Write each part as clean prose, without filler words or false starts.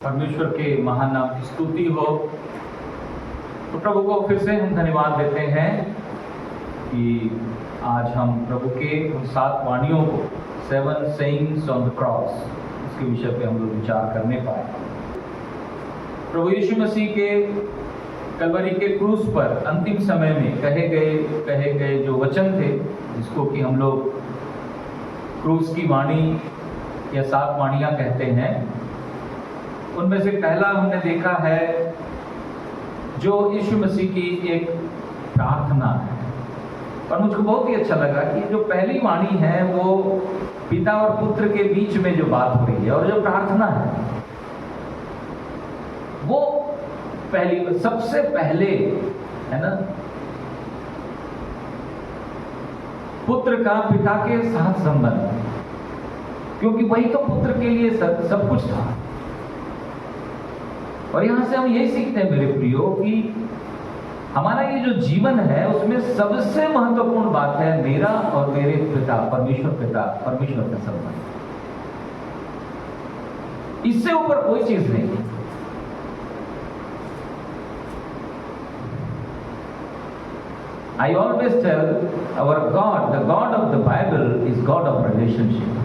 परमेश्वर के महान नाम की स्तुति हो। तो प्रभु को फिर से हम धन्यवाद देते हैं कि आज हम प्रभु के उन 7 वाणियों को 7 सेइंग्स ऑन द क्रॉस इसके विषय पे हम लोग विचार करने पाए। प्रभु यीशु मसीह के कलवरी के क्रूस पर अंतिम समय में कहे गए जो वचन थे, जिसको कि हम लोग क्रूस की वाणी या 7 वाणियां कहते हैं, उनमें से पहला हमने देखा है जो यीशु मसीह की एक प्रार्थना है। और मुझको बहुत ही अच्छा लगा कि जो पहली वाणी है वो पिता और पुत्र के बीच में जो बात हो रही है, और जो प्रार्थना है वो पहली सबसे पहले है ना, पुत्र का पिता के साथ संबंध, क्योंकि वही तो पुत्र के लिए सब कुछ था। और यहां से हम यही सीखते हैं मेरे प्रियो कि हमारा ये जो जीवन है उसमें सबसे महत्वपूर्ण बात है मेरा और मेरे पिता परमेश्वर का संबंध। इससे ऊपर कोई चीज नहीं है। I always tell our God, the God of the Bible is God of relationship.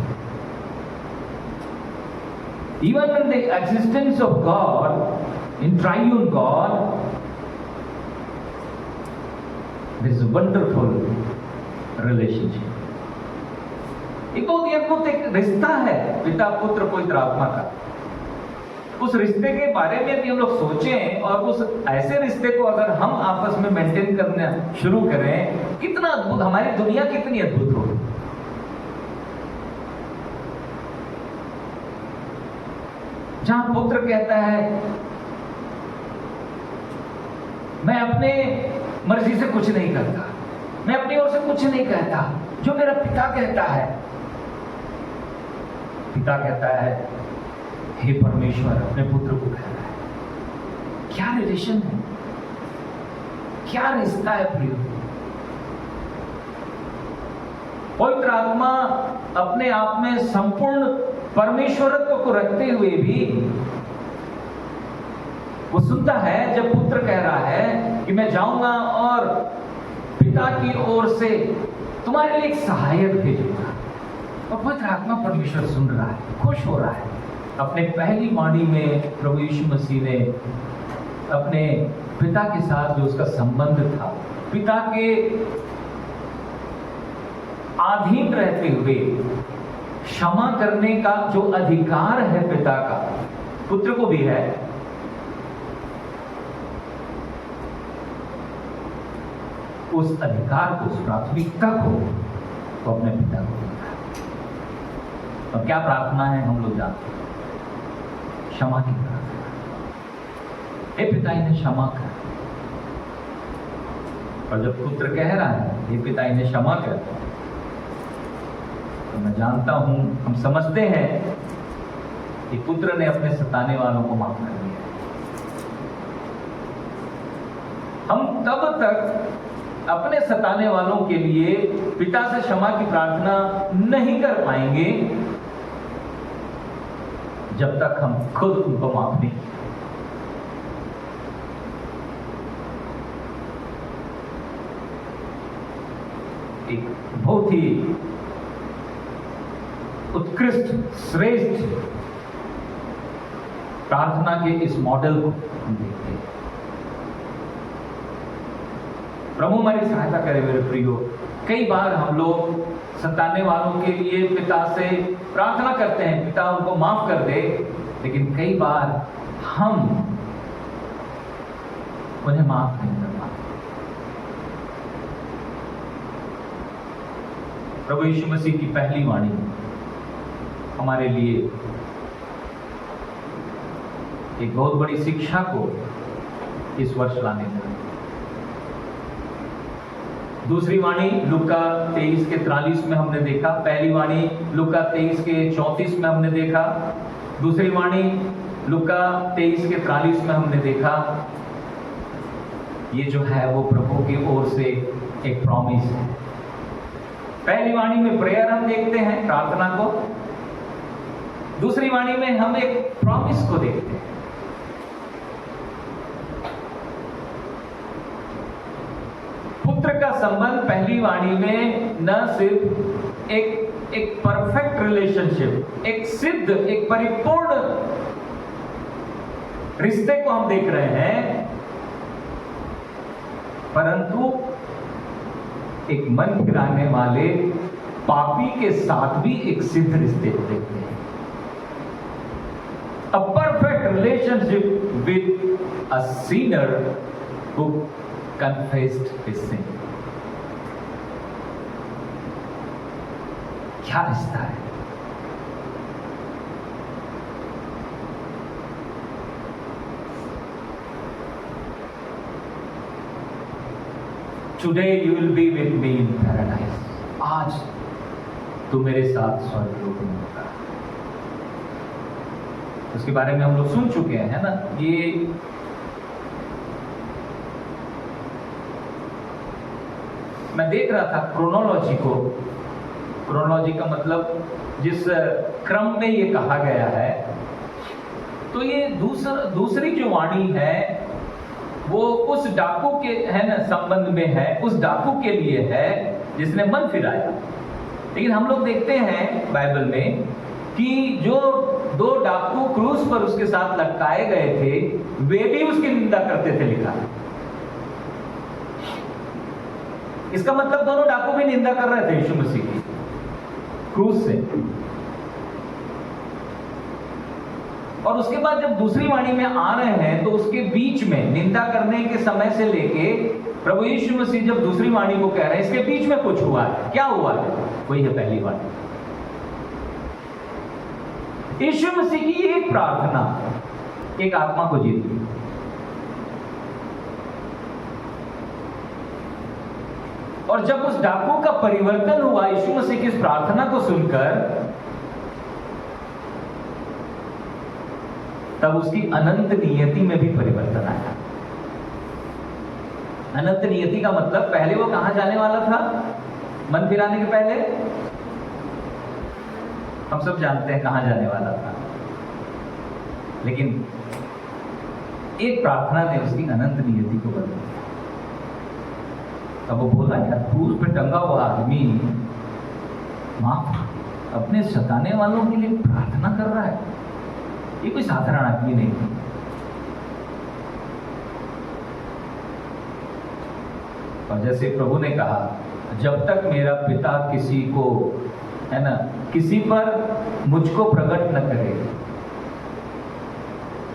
Even in the existence of God, in triune God, there is a wonderful relationship. एक बहुत अद्भुत एक रिश्ता है पिता पुत्र पवित्र आत्मा का। उस रिश्ते के बारे में यदि हम लोग सोचें और उस ऐसे रिश्ते को अगर हम आपस में मेंटेन करना शुरू करें, कितना अद्भुत हमारी दुनिया कितनी अद्भुत होगी। जहां पुत्र कहता है मैं अपने मर्जी से कुछ नहीं करता, मैं अपनी ओर से कुछ नहीं कहता, जो मेरा पिता कहता है। पिता कहता है हे परमेश्वर अपने पुत्र को कह रहा है। क्या रिलेशन है, क्या रिश्ता है प्रिय। पवित्र आत्मा अपने आप में संपूर्ण परमेश्वरत्व को रखते हुए भी वो सुनता है जब पुत्र कह रहा है कि मैं जाऊंगा और पिता की ओर से तुम्हारे लिए एक सहायक भेजूंगा। और पवित्र आत्मा परमेश्वर सुन रहा है, खुश हो रहा है। अपने पहली वाणी में प्रभु यीशु मसीह ने अपने पिता के साथ जो उसका संबंध था, पिता के अधीन रहते हुए क्षमा करने का जो अधिकार है पिता का, पुत्र को भी है। उस अधिकार को, उस प्राथमिकता को वो अपने पिता को देता है। और क्या प्रार्थना है हम लोग जानते हैं, क्षमा की प्रार्थना। हे पिता इन्हें क्षमा कर। और जब पुत्र कह रहा है हे पिता इन्हें क्षमा कर, तो मैं जानता हूं, हम समझते हैं कि पुत्र ने अपने सताने वालों को माफ कर दिया। हम तब तक अपने सताने वालों के लिए पिता से क्षमा की प्रार्थना नहीं कर पाएंगे जब तक हम खुद उनको माफ नहीं। एक बहुत ही उत्कृष्ट श्रेष्ठ प्रार्थना के इस मॉडल को हम देखते हैं। प्रभु हमारी सहायता करे मेरे प्रियो। कई बार हम लोग सताने वालों के लिए पिता से प्रार्थना करते हैं, पिता उनको माफ कर दे, लेकिन कई बार हम उन्हें माफ नहीं कर पाते। प्रभु यीशु मसीह की पहली वाणी हमारे लिए एक बहुत बड़ी शिक्षा को इस वर्ष लाने का। दूसरी वाणी लूका 23 के 43 में हमने देखा। पहली वाणी लूका 23 के 34 में हमने देखा। दूसरी वाणी लूका 23 के 43 में हमने देखा। ये जो है वो प्रभु की ओर से एक प्रॉमिस है। पहली वाणी में प्रेयर हम देखते हैं, प्रार्थना को। दूसरी वाणी में हम एक प्रॉमिस को देखते हैं। पुत्र का संबंध पहली वाणी में न सिर्फ एक परफेक्ट रिलेशनशिप, एक सिद्ध, एक परिपूर्ण रिश्ते को हम देख रहे हैं, परंतु एक मन फिराने वाले पापी के साथ भी एक सिद्ध रिश्ते को देखते हैं। A perfect relationship with a sinner who confessed his sin. क्या रिश्ता है? Today you will be with me in paradise. आज तू मेरे साथ स्वर्ग लोक में होगा। उसके बारे में हम लोग सुन चुके हैं, है ना? ये मैं देख रहा था क्रोनोलॉजी को। क्रोनोलॉजी का मतलब जिस क्रम में ये कहा गया है, तो ये दूसरी जो वाणी है वो उस डाकू के, है ना, संबंध में है, उस डाकू के लिए है जिसने मन फिराया। लेकिन हम लोग देखते हैं बाइबल में कि जो दो डाकू क्रूस पर उसके साथ लटकाए गए थे, वे भी उसकी निंदा करते थे, लिखा है। इसका मतलब दोनों डाकू भी निंदा कर रहे थे यीशु मसीह की क्रूस से। और उसके बाद जब दूसरी वाणी में आ रहे हैं तो उसके बीच में निंदा करने के समय से लेके प्रभु यीशु मसीह जब दूसरी वाणी को कह रहे हैं, इसके बीच में कुछ हुआ है। क्या हुआ है? वही है पहली वाणी। यीशु मसीह की एक प्रार्थना एक आत्मा को जीत ली। और जब उस डाकू का परिवर्तन हुआ यीशु मसीह की इस प्रार्थना को सुनकर, तब उसकी अनंत नियति में भी परिवर्तन आया। अनंत नियति का मतलब पहले वो कहां जाने वाला था? मन फिराने के पहले हम सब जानते हैं कहां जाने वाला था, लेकिन एक प्रार्थना ने उसकी अनंत नियति को बदल दिया। तब वो बोला, यार क्रूस पे टंगा हुआ आदमी माफ अपने सताने वालों के लिए प्रार्थना कर रहा है, ये कोई साधारण आदमी नहीं थी। और जैसे प्रभु ने कहा, जब तक मेरा पिता किसी को, है ना, किसी पर मुझको प्रकट न करे,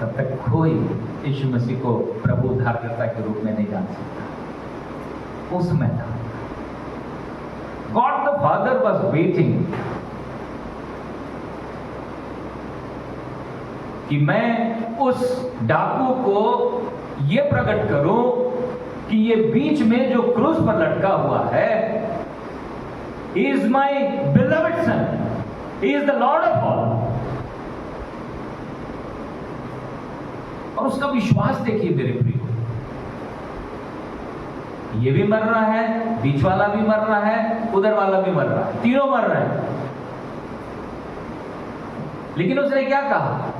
तब तक कोई यीशु मसीह को प्रभु उद्धारकर्ता के रूप में नहीं जान सकता। उस समय था God the father was waiting कि मैं उस डाकू को ये प्रकट करूं कि ये बीच में जो क्रूस पर लटका हुआ है, he is my beloved son, he is the Lord of all। और उसका विश्वास देखिए मेरे प्रिय, ये भी मर रहा है, बीच वाला भी मर रहा है, उधर वाला भी मर रहा है, तीनों मर रहे हैं। लेकिन उसने क्या कहा?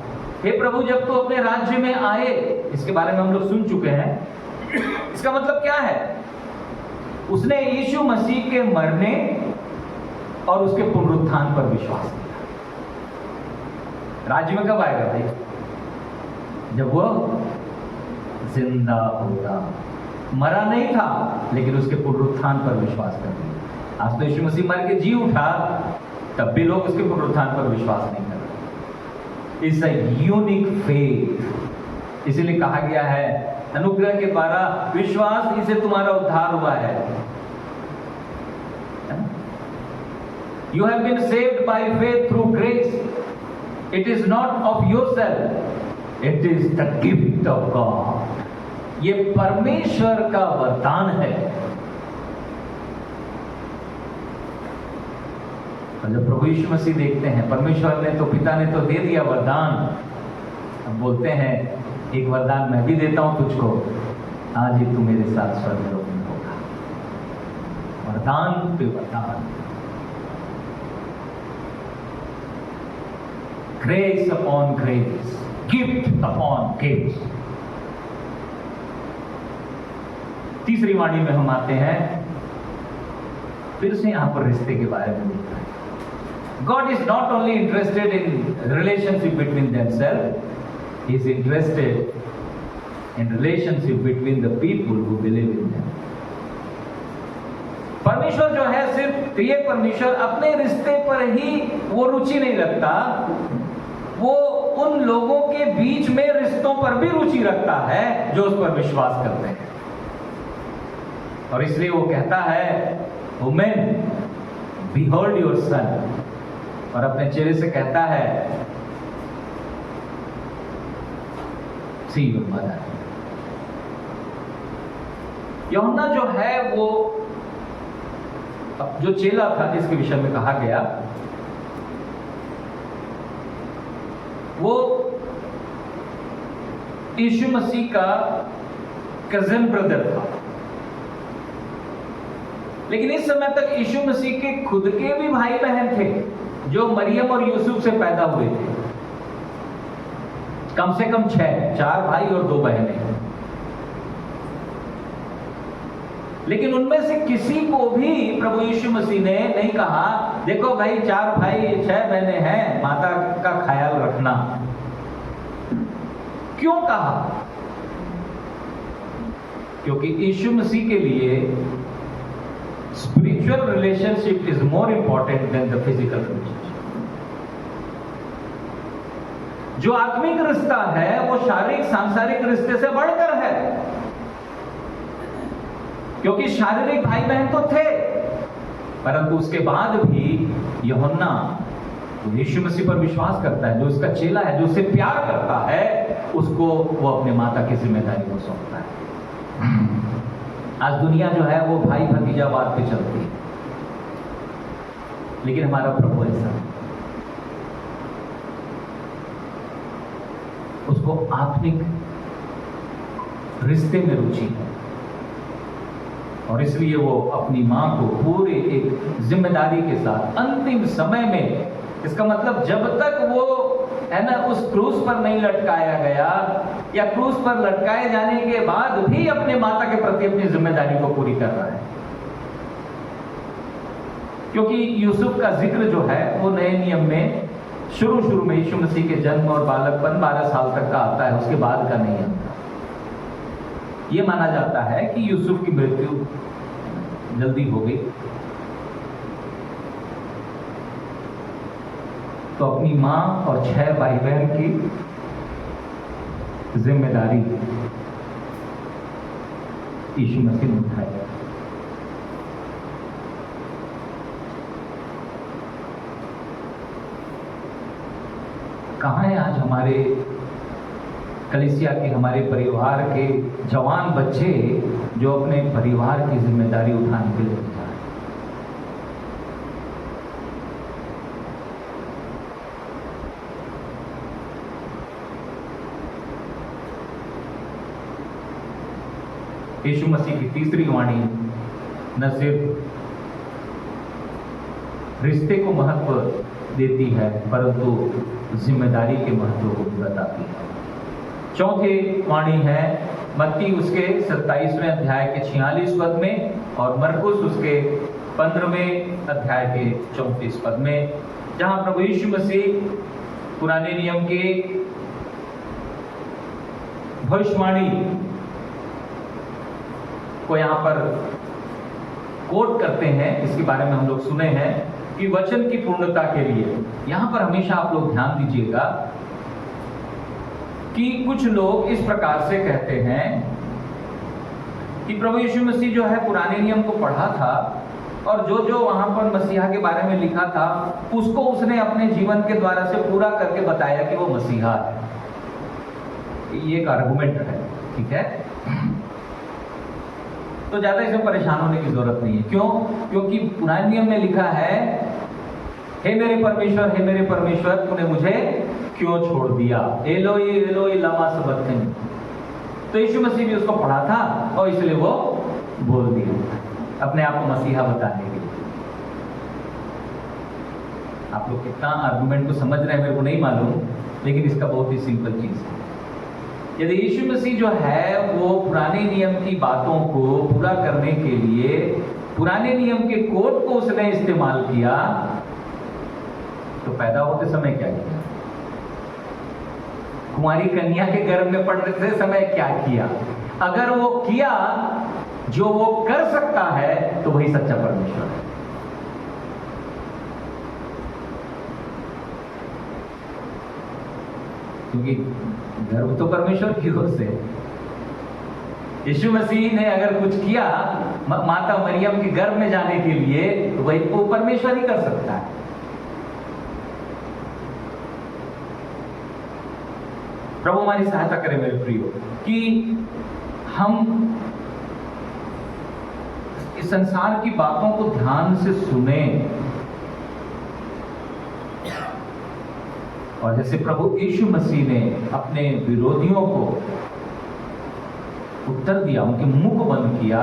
हे प्रभु, जब तू अपने राज्य में आए, इसके बारे में हम लोग सुन चुके हैं। इसका मतलब क्या है? उसने यीशु मसीह के मरने और उसके पुनरुत्थान पर विश्वास किया। राज्य में कब आएगा भाई? जब वो जिंदा होगा। मरा नहीं था, लेकिन उसके पुनरुत्थान पर विश्वास कर दिया। आज तो यीशु मसीह मर के जी उठा, तब भी लोग उसके पुनरुत्थान पर विश्वास नहीं कर रहे। It's a unique faith. इसीलिए कहा गया है अनुग्रह के द्वारा विश्वास इसे तुम्हारा उद्धार हुआ है। You have been saved by faith through grace. It is not of yourself. It is the gift of God. ये परमेश्वर का वरदान है। और जब प्रभु यीशु मसीह देखते हैं, परमेश्वर ने तो, पिता ने तो दे दिया वरदान, अब बोलते हैं एक वरदान मैं भी देता हूं तुझको, आज ही तू मेरे साथ स्वर्ग लोक में होगा। वरदान पे वरदान, grace upon grace. Gift upon gift. तीसरी वाणी में हम आते हैं, फिर से यहां पर रिश्ते के बारे में लिखा है। God is not only interested in relationship between themselves, He is interested in relationship between the people who believe in them. परमेश्वर जो है सिर्फ त्रिएक परमेश्वर अपने रिश्ते पर ही वो रुचि नहीं रखता, वो उन लोगों के बीच में रिश्तों पर भी रुचि रखता है जो उस पर विश्वास करते हैं। और इसलिए वो कहता है, वुमेन बिहोल्ड योर सन, और अपने चेहरे से कहता है, सी योर मदर। यूहन्ना जो है वो जो चेला था जिसके विषय में कहा गया, वो यीशु मसीह का कजन ब्रदर था। लेकिन इस समय तक यीशु मसीह के खुद के भी भाई बहन थे जो मरियम और यूसुफ से पैदा हुए थे। कम से कम 6, 4 भाई और 2 बहनें। लेकिन उनमें से किसी को भी प्रभु यीशु मसीह ने नहीं कहा, देखो भाई 4 भाई 6 बहनें हैं, माता का ख्याल रखना। क्यों कहा? क्योंकि यीशु मसीह के लिए spiritual relationship is more important than the physical relationship. जो आत्मिक रिश्ता है वो शारीरिक सांसारिक रिश्ते से बढ़कर है। क्योंकि शारीरिक भाई बहन तो थे, परंतु उसके बाद भी यूहन्ना जो यीशु मसीह पर विश्वास करता है, जो उसका चेला है, जो उससे प्यार करता है, उसको वो अपने माता की जिम्मेदारी को सौंपता है। आज दुनिया जो है वो भाई भतीजावाद पे चलती है, लेकिन हमारा प्रभु ऐसा नहीं। उसको आत्मिक रिश्ते में रुचि है, और इसलिए वो अपनी मां को पूरे एक जिम्मेदारी के साथ अंतिम समय में, इसका मतलब जब तक वो है ना उस क्रूस पर नहीं लटकाया गया, या क्रूस पर लटकाए जाने के बाद भी अपने माता के प्रति अपनी जिम्मेदारी को पूरी कर रहा है। क्योंकि यूसुफ का जिक्र जो है वो नए नियम में शुरू में यीशु मसीह के जन्म और बालकपन 12 साल तक का आता है, उसके बाद का नहीं आता। ये माना जाता है कि यूसुफ की मृत्यु जल्दी हो गई, तो अपनी मां और 6 भाई बहन की जिम्मेदारी यीशु मसीह ने उठाई। कहां है आज हमारे कलीसिया के, हमारे परिवार के जवान बच्चे जो अपने परिवार की जिम्मेदारी उठाने के लिए जा रहे हैं? यीशु मसीह की तीसरी वाणी न सिर्फ रिश्ते को महत्व देती है, परंतु जिम्मेदारी के महत्व को भी बताती है। चौथी वाणी है मत्ती उसके 27वें अध्याय के 46 पद में, और मरकुस उसके 15वें अध्याय के 34 पद में, जहां प्रभु यीशु मसीह पुराने नियम के भविष्यवाणी को यहां पर कोट करते हैं। इसके बारे में हम लोग सुने हैं कि वचन की पूर्णता के लिए यहां पर हमेशा आप लोग ध्यान दीजिएगा कि कुछ लोग इस प्रकार से कहते हैं कि प्रभु यीशु मसीह जो है पुराने नियम को पढ़ा था, और जो जो वहां पर मसीहा के बारे में लिखा था उसको उसने अपने जीवन के द्वारा से पूरा करके बताया कि वो मसीहा है। ये एक आर्गुमेंट है, ठीक है। तो ज्यादा इसमें परेशान होने की जरूरत नहीं है। क्यों? क्योंकि पुराने नियम में लिखा है, हे मेरे परमेश्वर तूने मुझे क्यों छोड़ दिया, एलोई एलोई लमा सबक्तनी। तो यीशु मसीह भी उसको पढ़ा था और इसलिए वो बोल दिया अपने आप को मसीहा बताने के लिए। आप लोग कितना आर्गुमेंट को समझ रहे हैं मेरे को नहीं मालूम, लेकिन इसका बहुत ही सिंपल चीज है। यदि यीशु मसीह जो है वो पुराने नियम की बातों को पूरा करने के लिए पुराने नियम के कोड को उसने इस्तेमाल किया, तो पैदा होते समय क्या किया, कुमारी कन्या के गर्भ में पड़ते समय क्या किया, अगर वो किया जो वो कर सकता है तो वही सच्चा परमेश्वर है। क्योंकि गर्भ तो परमेश्वर की ओर से, यीशु मसीह ने अगर कुछ किया माता मरियम के गर्भ में जाने के लिए, तो वही वो परमेश्वर ही कर सकता है। प्रभु हमारी सहायता करे मेरे प्रियो, कि हम इस संसार की बातों को ध्यान से सुने, और जैसे प्रभु यीशु मसीह ने अपने विरोधियों को उत्तर दिया, उनके मुख बंद किया,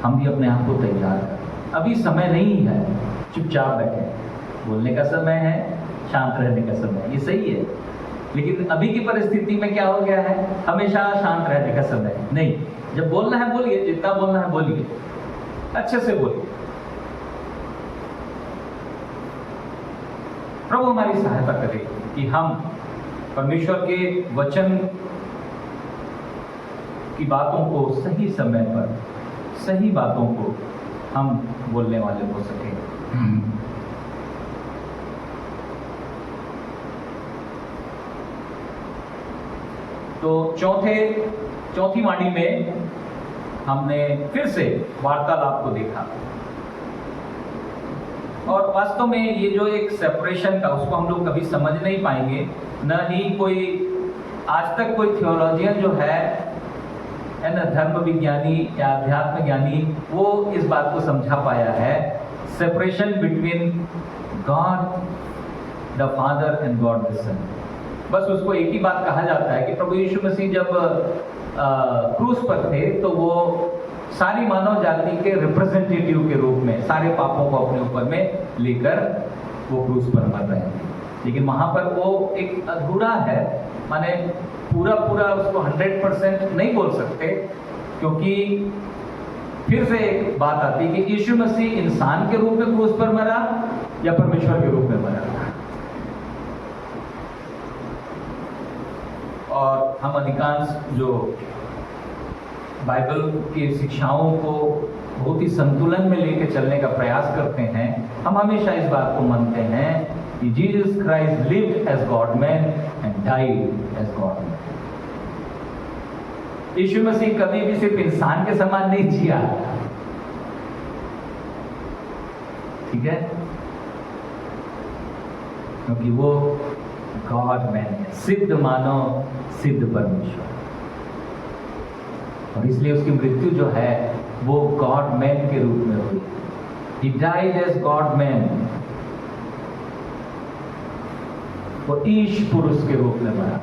हम भी अपने आप को तैयार करें। अभी समय नहीं है चुपचाप बैठे, बोलने का समय है, शांत रहने का समय, ये सही है। लेकिन अभी की परिस्थिति में क्या हो गया है, हमेशा शांत रहने का समय है। नहीं, जब बोलना है बोलिए, जितना बोलना है बोलिए, अच्छे से बोलिए। प्रभु हमारी सहायता करे कि हम परमेश्वर के वचन की बातों को सही समय पर, सही बातों को हम बोलने वाले हो सके। तो चौथी वाणी में हमने फिर से वार्तालाप को देखा, और वास्तव में ये जो एक सेपरेशन का, उसको हम लोग कभी समझ नहीं पाएंगे, न ही कोई आज तक कोई थियोलॉजियन जो है ना, धर्म विज्ञानी या अध्यात्म ज्ञानी, वो इस बात को समझा पाया है, separation between God the Father and God the Son. बस उसको एक ही बात कहा जाता है कि प्रभु यीशु मसीह जब क्रूस पर थे, तो वो सारी मानव जाति के रिप्रेजेंटेटिव के रूप में सारे पापों को अपने ऊपर में लेकर वो क्रूस पर मर रहे थे। लेकिन वहां पर वो एक अधूरा है, माने पूरा उसको 100% नहीं बोल सकते, क्योंकि फिर से एक बात आती है कि यीशु मसीह इंसान के रूप में क्रूस पर मरा या परमेश्वर के रूप में मरा। और हम अधिकांश जो बाइबल की शिक्षाओं को बहुत ही संतुलन में लेकर चलने का प्रयास करते हैं, हम हमेशा इस बात को मानते हैं कि Jesus Christ lived as God man and died as God man. यीशु मसीह कभी भी सिर्फ इंसान के समान नहीं जिया, ठीक है, क्योंकि वो गॉड मैन है, सिद्ध मानव, सिद्ध परमेश्वर, और इसलिए उसकी मृत्यु जो है वो गॉड मैन के रूप में हुई। He died as God man, वो ईश पुरुष के रूप में मरा,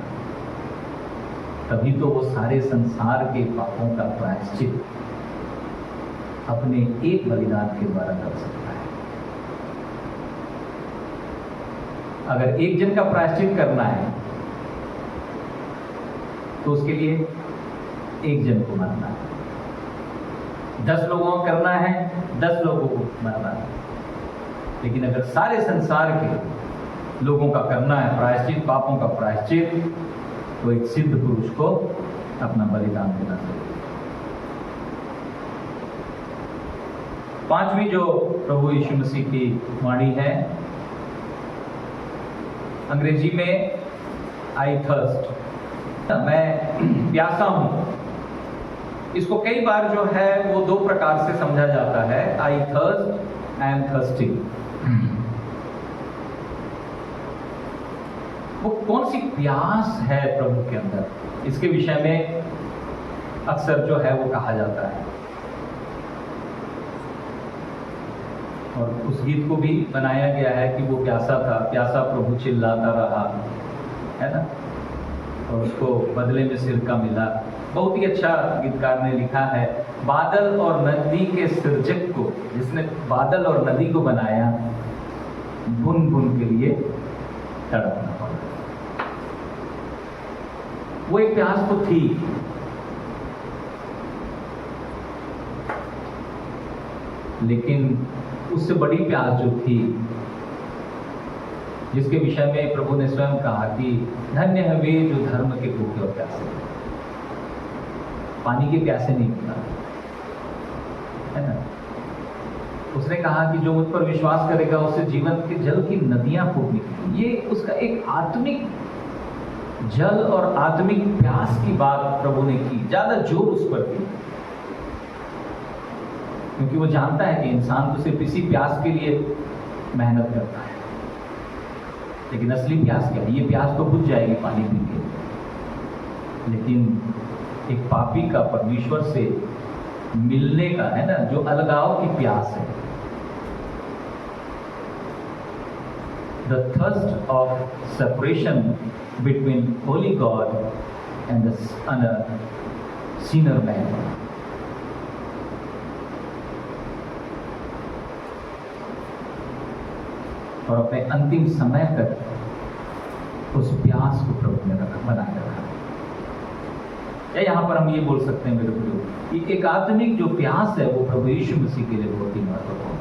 तभी तो वो सारे संसार के पापों का प्रायश्चित अपने एक बलिदान के द्वारा कर सकता है। अगर एक जन का प्रायश्चित करना है तो उसके लिए एक जन को मरना है, 10 लोगों को करना है, 10 लोगों को मरना है। लेकिन अगर सारे संसार के लोगों का करना है प्रायश्चित, पापों का प्रायश्चित, तो एक सिद्ध पुरुष को अपना बलिदान देना चाहिए। 5वीं जो प्रभु यीशु मसीह की वाणी है, अंग्रेजी में आई थर्स्ट, मैं प्यासा हूं। इसको कई बार जो है वो 2 प्रकार से समझा जाता है, आई थर्स्ट, आई एम थर्स्टी। वो कौन सी प्यास है प्रभु के अंदर, इसके विषय में अक्सर जो है वो कहा जाता है। और उस गीत को भी बनाया गया है कि वो प्यासा था, प्यासा प्रभु चिल्लाता रहा, है ना, और उसको बदले में सिरका मिला। बहुत ही अच्छा गीतकार ने लिखा है, बादल और नदी के सृजक को, जिसने बादल और नदी को बनाया, बुन बुन के लिए तड़पना पड़ा। वो एक प्यास तो थी, लेकिन उससे बड़ी प्यास जो थी, जिसके विषय में प्रभु ने स्वयं कहा कि धन्य है वे जो धर्म के भूखे और प्यासे, पानी के प्यासे नहीं होता है ना। उसने कहा कि जो मुझ पर विश्वास करेगा उससे जीवन के जल की नदियां फूट निकलेंगी। ये उसका एक आत्मिक जल और आत्मिक प्यास की बात प्रभु ने की, ज्यादा जोर उस पर की, क्योंकि वो जानता है कि इंसान तो सिर्फ इसी प्यास के लिए मेहनत करता है, लेकिन असली प्यास क्या है? ये प्यास तो बुझ जाएगी पानी पी के, लेकिन एक पापी का परमेश्वर से मिलने का है ना, जो अलगाव की प्यास है, the thirst of separation between holy God and a sinner man. और अपने अंतिम समय तक उस प्यास को प्रभु ने बनाए रखा। या यहाँ पर हम ये बोल सकते हैं मेरे प्रियो कि एक आत्मिक जो प्यास है वो प्रभु यीशु मसीह के लिए बहुत ही महत्वपूर्ण।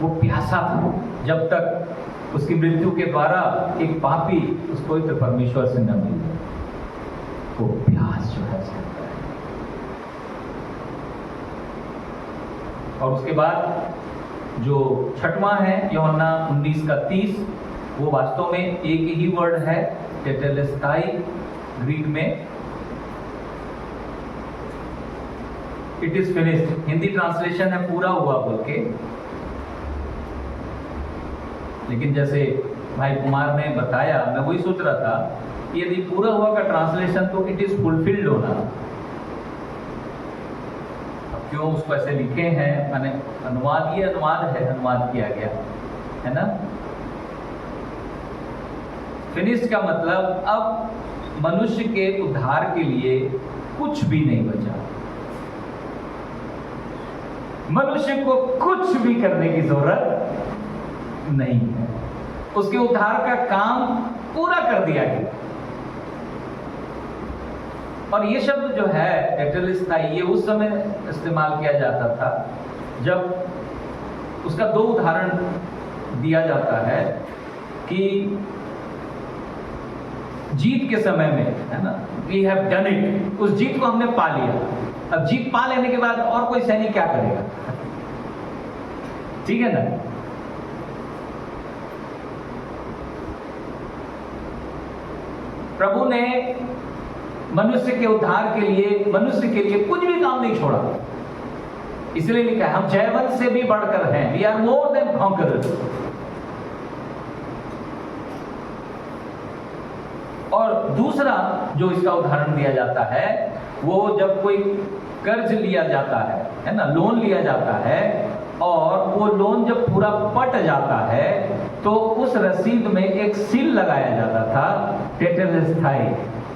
वो प्यासा था जब तक उसकी मृत्यु के द्वारा एक पापी उस पवित्र परमेश्वर से न मिले। वो प्यास जो है सकता है। और उसके बाद जो छठवां है यूहन्ना 19:30, वो वास्तव में एक ही वर्ड है, टेटेलेस्टाई ग्रीक में, it is finished. Hindi translation है पूरा हुआ बोल के, लेकिन जैसे भाई कुमार ने बताया, मैं वही सोच रहा था कि यदि पूरा हुआ का ट्रांसलेशन तो इट इज फुलफिल्ड होना। अब क्यों उसको ऐसे लिखे हैं, मैंने अनुवाद, ये अनुवाद है, अनुवाद किया गया है ना। फिनिश्ड का मतलब अब मनुष्य के उद्धार के लिए कुछ भी नहीं बचा। मनुष्य को कुछ भी करने की जरूरत नहीं है, उसके उद्धार का काम पूरा कर दिया गया। और ये शब्द जो है टेटेलेस्टाई, ये उस समय इस्तेमाल किया जाता था जब उसका दो उदाहरण दिया जाता है कि जीत के समय में, है ना, वी हैव डन इट, उस जीत को हमने पा लिया। अब जीत पा लेने के बाद और कोई सैनिक क्या करेगा? ठीक है ना। प्रभु ने मनुष्य के उद्धार के लिए, मनुष्य के लिए कुछ भी काम नहीं छोड़ा। इसलिए लिखा है हम जयवंत से भी बढ़कर हैं, we are more than conquerors. और दूसरा जो इसका उदाहरण दिया जाता है, वो जब कोई कर्ज लिया जाता है ना, लोन लिया जाता है, और वो लोन जब पूरा पट जाता है तो उस रसीद में एक सील लगाया जाता था, टेटेलेस्टाई,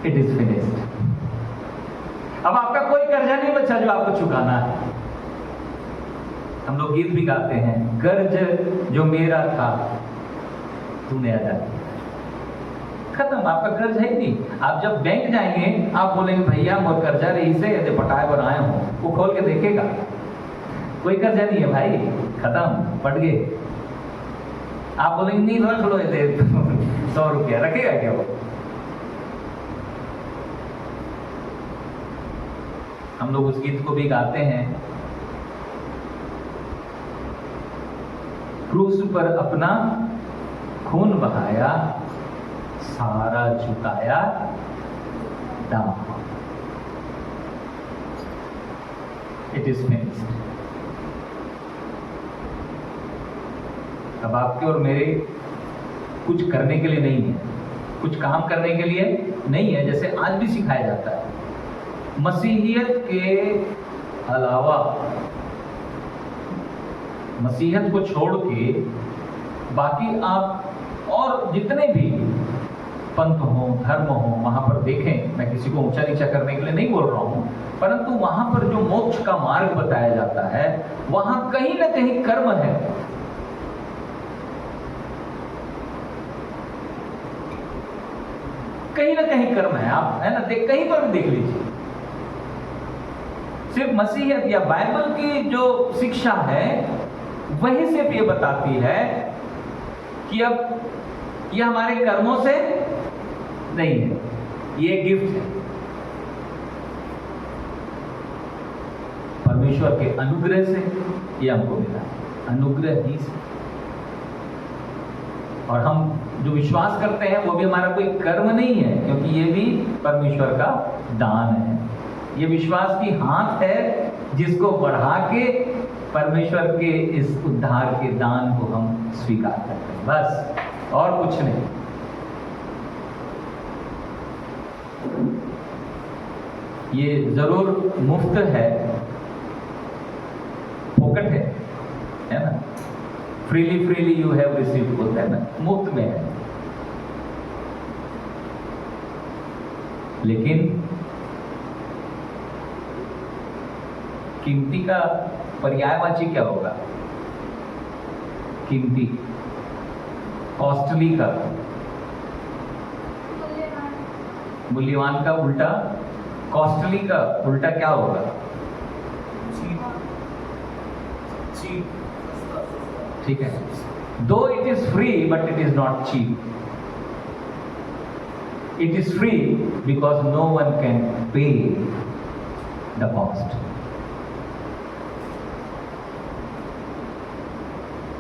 इट इज फिनिश्ड। अब आपका कोई कर्जा नहीं बचा जो आपको चुकाना है। हम लोग गीत भी गाते हैं, कर्ज जो मेरा था तूने अदा किया। खत्म, आपका कर्ज है ही नहीं। आप जब बैंक जाएंगे आप बोलेंगे भैया मोर कर्जा रही से यदि पटाए पर आए हो, वो खोल के देखेगा कोई कर्जा नहीं है भाई, खत्म, पट गए। आप बोलेंगे नहीं रख लो ये 100 रुपया, रखेगा क्या वो? हम लोग उस गीत को भी गाते हैं, क्रूस पर अपना खून बहाया, सारा चुकाया दाम, इट इज फिनिश्ड। अब आपके और मेरे कुछ करने के लिए नहीं है, कुछ काम करने के लिए नहीं है, जैसे आज भी सिखाया जाता है। मसीहियत के अलावा, मसीहत को छोड़ के बाकी आप और जितने भी पंथ हो, धर्म हो, वहां पर देखें, मैं किसी को ऊंचा नीचा करने के लिए नहीं बोल रहा हूं, परंतु वहां पर जो मोक्ष का मार्ग बताया जाता है वहां कहीं ना कहीं कर्म है। कहीं ना कहीं कर्म है, आप है ना कहीं पर भी देख लीजिए। सिर्फ मसीहत या बाइबल की जो शिक्षा है वही सिर्फ ये बताती है कि अब ये हमारे कर्मों से नहीं है, ये गिफ्ट है परमेश्वर के अनुग्रह से, ये हमको मिला, अनुग्रह ही से। और हम जो विश्वास करते हैं वो भी हमारा कोई कर्म नहीं है, क्योंकि ये भी परमेश्वर का दान है। ये विश्वास की हाथ है जिसको बढ़ा के परमेश्वर के इस उद्धार के दान को हम स्वीकार करते हैं, बस और कुछ नहीं। ये जरूर मुफ्त है, फोकट है ना, freely freely you have received बोलते हैं ना, मुफ्त में है। लेकिन कीमती का पर्यायवाची क्या होगा? कीमती, कॉस्टली का, मूल्यवान का उल्टा, कॉस्टली का उल्टा क्या होगा? ठीक है, though it is free but it is not cheap. It is free because no one can pay the cost.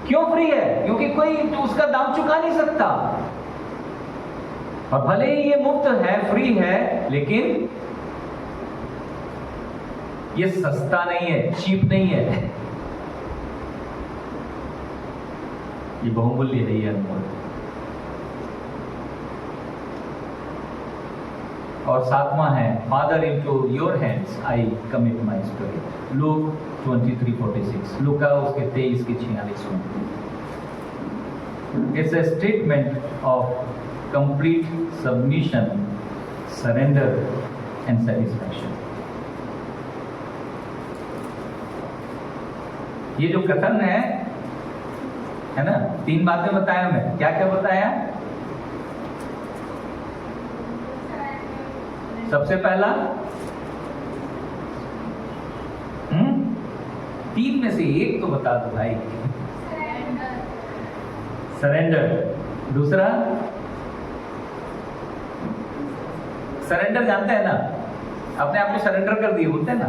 क्यों फ्री है? क्योंकि कोई तो उसका दाम चुका नहीं सकता। और भले ही ये मुफ्त है, फ्री है, लेकिन ये सस्ता नहीं है, चीप नहीं है, ये बहुमूल्य है, ये अनमोल। और सातवां है, Father into your hands I commit my spirit, look 23:46, लूका उसके 23 के 46 में। It's a statement of complete submission, surrender and satisfaction. ये जो कथन है ना, तीन बातें बताया मैं, क्या क्या बताया? सबसे पहला, तीन में से एक तो बता दो भाई। सरेंडर। दूसरा, सरेंडर जानते हैं ना, अपने आप को सरेंडर कर दिए बोलते हैं ना।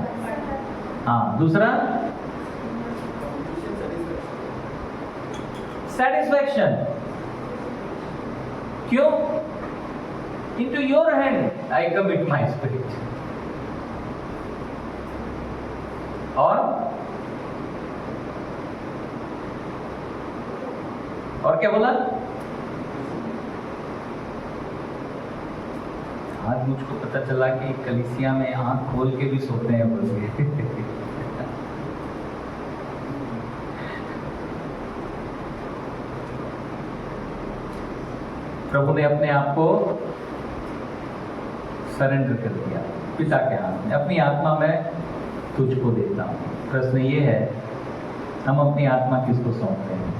हाँ, दूसरा सेटिस्फैक्शन। क्यों? Into your hand I commit my spirit। और क्या बोला? आज मुझको पता चला कि कलीसिया में आंख खोल के भी सोते हैं बोल के। प्रभु ने अपने आप को सरेंडर कर दिया पिता के हाथ में, अपनी आत्मा में तुझको देता हूं। प्रश्न ये है, हम अपनी आत्मा किसको सौंपते हैं?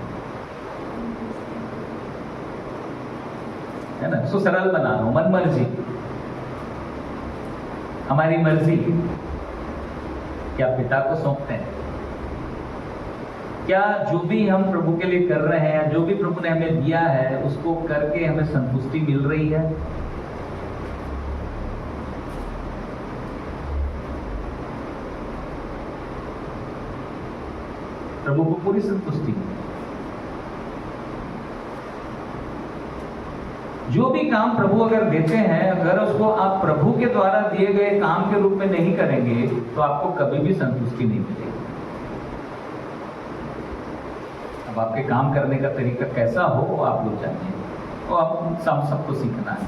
है ना, इसको सरल बना लो, मन मर्जी, हमारी मर्जी, क्या पिता को सौंपते हैं? क्या जो भी हम प्रभु के लिए कर रहे हैं, जो भी प्रभु ने हमें दिया है, उसको करके हमें संतुष्टि मिल रही है? प्रभु को पूरी संतुष्टि। जो भी काम प्रभु अगर देते हैं, अगर उसको आप प्रभु के द्वारा दिए गए काम के रूप में नहीं करेंगे तो आपको कभी भी संतुष्टि नहीं मिलेगी। अब आपके काम करने का तरीका कैसा हो वो आप लोग जानिए, वो आप सबको सीखना है।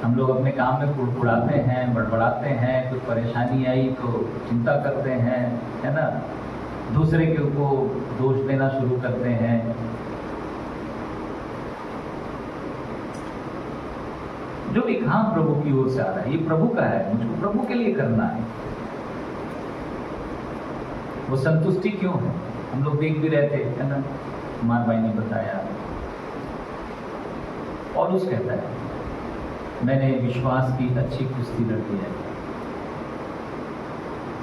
हम लोग अपने काम में कुड़कुड़ाते हैं, बड़बड़ाते हैं, कुछ परेशानी आई तो चिंता करते हैं, है ना, दूसरे के को दोष देना शुरू करते हैं। जो भी काम प्रभु की ओर से आ रहा है, ये प्रभु का है, मुझको प्रभु के लिए करना है। वो संतुष्टि क्यों है? हम लोग देख भी रहे थे, है ना, कुमार भाई ने बताया। पौलुस कहता है मैंने विश्वास की अच्छी कुश्ती लड़ी है,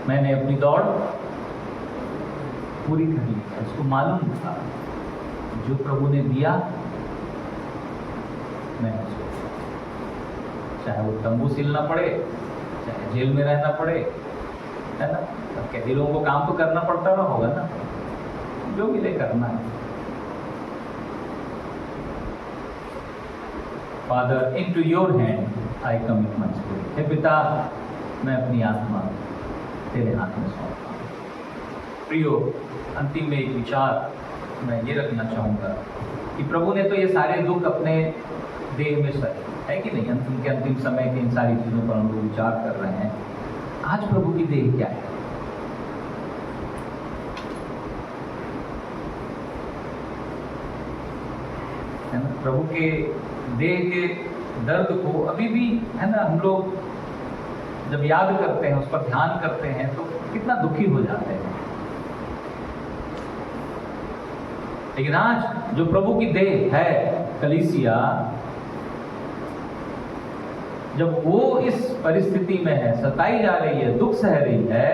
मैंने अपनी दौड़ पूरी कर ली है। उसको मालूम था जो प्रभु ने दिया मैंने उसको, चाहे वो तंबू सिलना पड़े, चाहे जेल में रहना पड़े, है ना, कैदी लोगों को काम तो करना पड़ता रहा होगा ना, जो मिले करना है। Father, into your hand I commit my spirit. हे पिता, मैं अपनी आत्मा तेरे हाथ में सौंपता हूं। प्रियो, अंतिम में एक विचार मैं ये रखना चाहूँगा कि प्रभु ने तो ये सारे दुख अपने देह में सहे, है कि नहीं। अंतिम समय के इन सारी चीज़ों पर हम लोग विचार कर रहे हैं। आज प्रभु की देह क्या है? ना, प्रभु के देह के दर्द को अभी भी, है ना, हम लोग जब याद करते हैं, उस पर ध्यान करते हैं तो कितना दुखी हो जाते हैं। लेकिन आज जो प्रभु की देह है कलीसिया, जब वो इस परिस्थिति में है, सताई जा रही है, दुख सह रही है,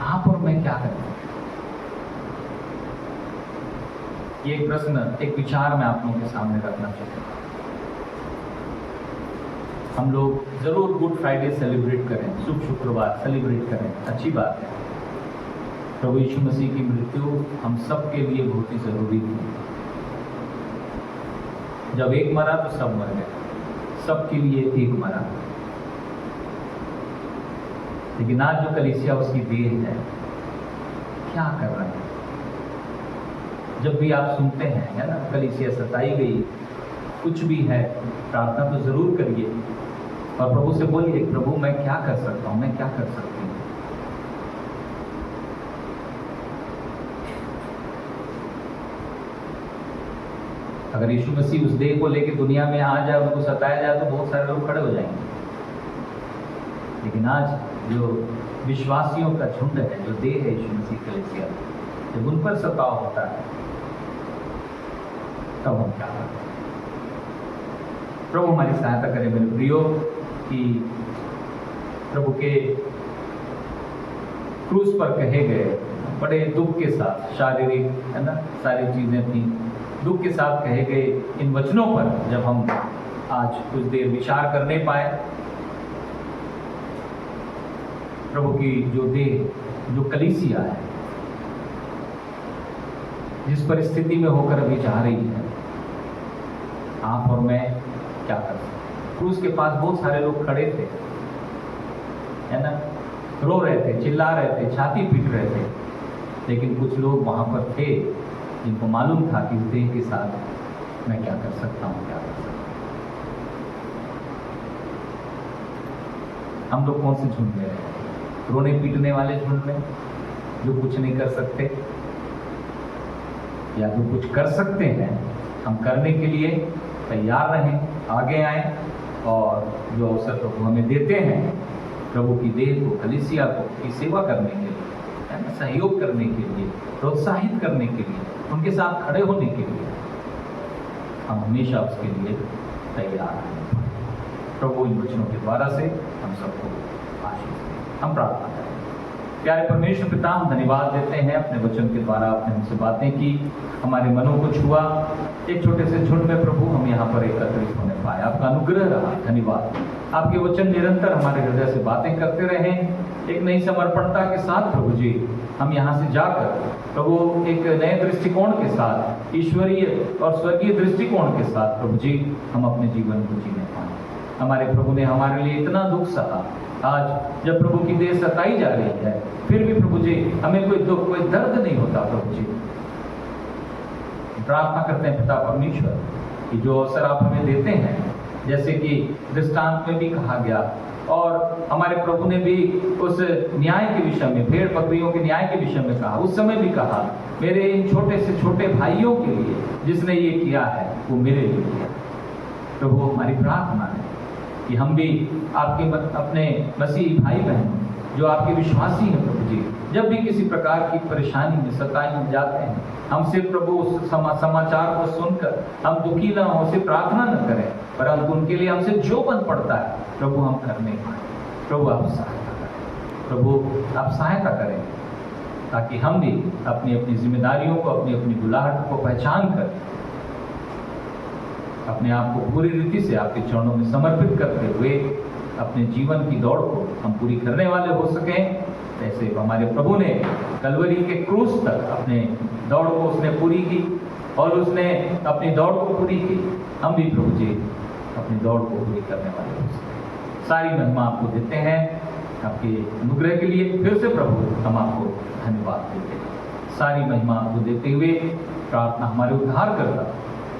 आप और मैं क्या करें? ये एक प्रश्न, एक विचार मैं आप लोगों के सामने रखना चाहता हूं। हम लोग जरूर गुड फ्राइडे सेलिब्रेट करें, शुभ शुक्रवार सेलिब्रेट करें, अच्छी बात है। प्रभु यीशु मसीह की मृत्यु हम सब के लिए बहुत ही जरूरी थी। जब एक मरा तो सब मर गए, सबके लिए एक मरा। लेकिन आज जो कलीसिया उसकी देह है, क्या कर रहे हैं? जब भी आप सुनते हैं, है ना, कलीसिया सताई गई, कुछ भी है, प्रार्थना तो जरूर करिए और प्रभु से बोलिए, प्रभु मैं क्या कर सकता हूँ, मैं क्या कर सकती हूँ। अगर यीशु मसीह उस देह को लेकर दुनिया में आ जाए, उनको सताया जाए, तो बहुत सारे लोग खड़े हो जाएंगे। लेकिन आज जो विश्वासियों का झुंड है, जो देह है यीशु मसीह कलीसिया, जब उन पर सताव होता है, तब हम क्या करते हैं? प्रभु हमारी सहायता करे मेरे प्रियो, कि प्रभु के क्रूस पर कहे गए बड़े दुख के साथ, शारीरिक, है ना, सारी चीजें थी, दुख के साथ कहे गए इन वचनों पर जब हम आज कुछ देर विचार करने पाए, प्रभु की जो देह, जो कलीसिया है, जिस परिस्थिति में होकर अभी जा रही है, आप और मैं क्या कर सकते? क्रूस के पास बहुत सारे लोग खड़े थे, है ना, रो रहे थे, चिल्ला रहे थे, छाती पीट रहे थे, लेकिन कुछ लोग वहां पर थे जिनको मालूम था कि इस देह के साथ मैं क्या कर सकता हूँ, क्या कर सकता हूँ। हम लोग कौन से झुंड में हैं? रोने पीटने वाले झुंड में, जो कुछ नहीं कर सकते, या जो कुछ कर सकते हैं हम करने के लिए तैयार रहें, आगे आएं, और जो अवसर प्रभु हमें देते हैं, प्रभु की देह को, कलीसिया को की सेवा करने के लिए, है ना, सहयोग करने के लिए, प्रोत्साहित करने के लिए, उनके साथ खड़े होने के लिए, हम हमेशा उसके लिए तैयार हैं। प्रभु इन वचनों के द्वारा से हम सबको आशीष दें। हम प्रार्थना करें। प्यारे परमेश्वर पिता, हम धन्यवाद देते हैं, अपने वचन के द्वारा आपने हमसे बातें की, हमारे मनों को छुआ। एक छोटे से झुंड में प्रभु हम यहाँ पर एकत्रित होने पाए, आपका अनुग्रह रहा, धन्यवाद। आपके वचन निरंतर हमारे हृदय से बातें करते रहें। एक नई समर्पणता के साथ प्रभु जी हम यहाँ से जाकर प्रभु एक नए दृष्टिकोण के साथ, ईश्वरीय और स्वर्गीय दृष्टिकोण के साथ प्रभु जी हम अपने जीवन को जीने पाएं। हमारे प्रभु ने हमारे लिए इतना दुख सहा, आज जब प्रभु की देह सताई जा रही है, फिर भी प्रभु जी हमें कोई दुख, कोई दर्द नहीं होता। प्रभु जी प्रार्थना करते हैं पिता परमेश्वर कि जो अवसर आप हमें देते हैं, जैसे कि दृष्टांत में भी कहा गया, और हमारे प्रभु ने भी उस न्याय के विषय में, भेड़ बकरियों के न्याय के विषय में कहा, उस समय भी कहा, मेरे इन छोटे से छोटे भाइयों के लिए जिसने ये किया है वो मेरे लिए किया। प्रभु हमारी प्रार्थना है कि हम भी आपके अपने मसीही भाई बहन जो आपके विश्वासी हैं प्रभु जी, जब भी किसी प्रकार की परेशानी में सताई में जाते हैं, हमसे प्रभु उस समाचार को सुनकर हम दुखी ना हो, उसे प्रार्थना न करें, परंतु उनके लिए हमसे जो बन पड़ता है प्रभु हम कर नहीं पाए। प्रभु आप सहायता करें, प्रभु आप सहायता करें, ताकि हम भी अपनी अपनी जिम्मेदारियों को, अपनी अपनी बुलाहट को पहचान कर अपने आप को पूरी रीति से आपके चरणों में समर्पित करते हुए अपने जीवन की दौड़ को हम पूरी करने वाले हो सकें। जैसे हमारे प्रभु ने कलवरी के क्रूस तक अपने दौड़ को उसने पूरी की और उसने अपनी दौड़ को पूरी की, हम भी प्रभु जी अपनी दौड़ को पूरी करने वाले हो सकें। सारी महिमा आपको देते हैं, आपके अनुग्रह के लिए फिर से प्रभु हम आपको धन्यवाद देते हैं। सारी महिमा आपको देते हुए प्रार्थना हमारे उद्धार करता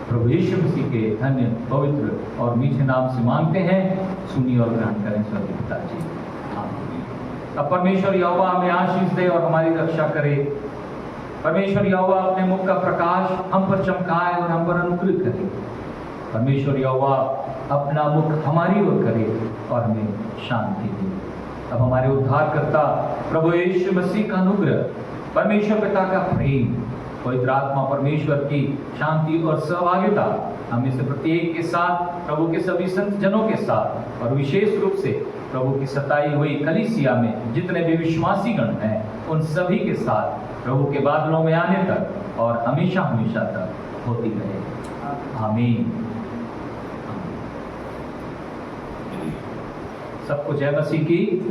प्रभु यीशु मसीह के धन्य, पवित्र और मीठे नाम से मांगते हैं। सुनिए और ग्रहण करें स्वर्गीय पिताजी, आमीन। अब परमेश्वर यहोवा हमें आशीष दे और हमारी रक्षा करे। परमेश्वर यहोवा अपने मुख का प्रकाश हम पर चमकाए और हम पर अनुग्रह करे। परमेश्वर यहोवा अपना मुख हमारी ओर करे और हमें शांति दे। अब हमारे उद्धारकर्ता प्रभु यीशु मसीह का अनुग्रह, परमेश्वर पिता का प्रेम, पवित्र आत्मा परमेश्वर की शांति और सहभागिता हमें से प्रत्येक के साथ, प्रभु के सभी संत जनों के साथ और विशेष रूप से प्रभु की सताई हुई कलीसिया में जितने भी विश्वासी गण हैं उन सभी के साथ प्रभु के बादलों में आने तक और हमेशा हमेशा तक होती रहे। आमीन। सबको जय मसीह की।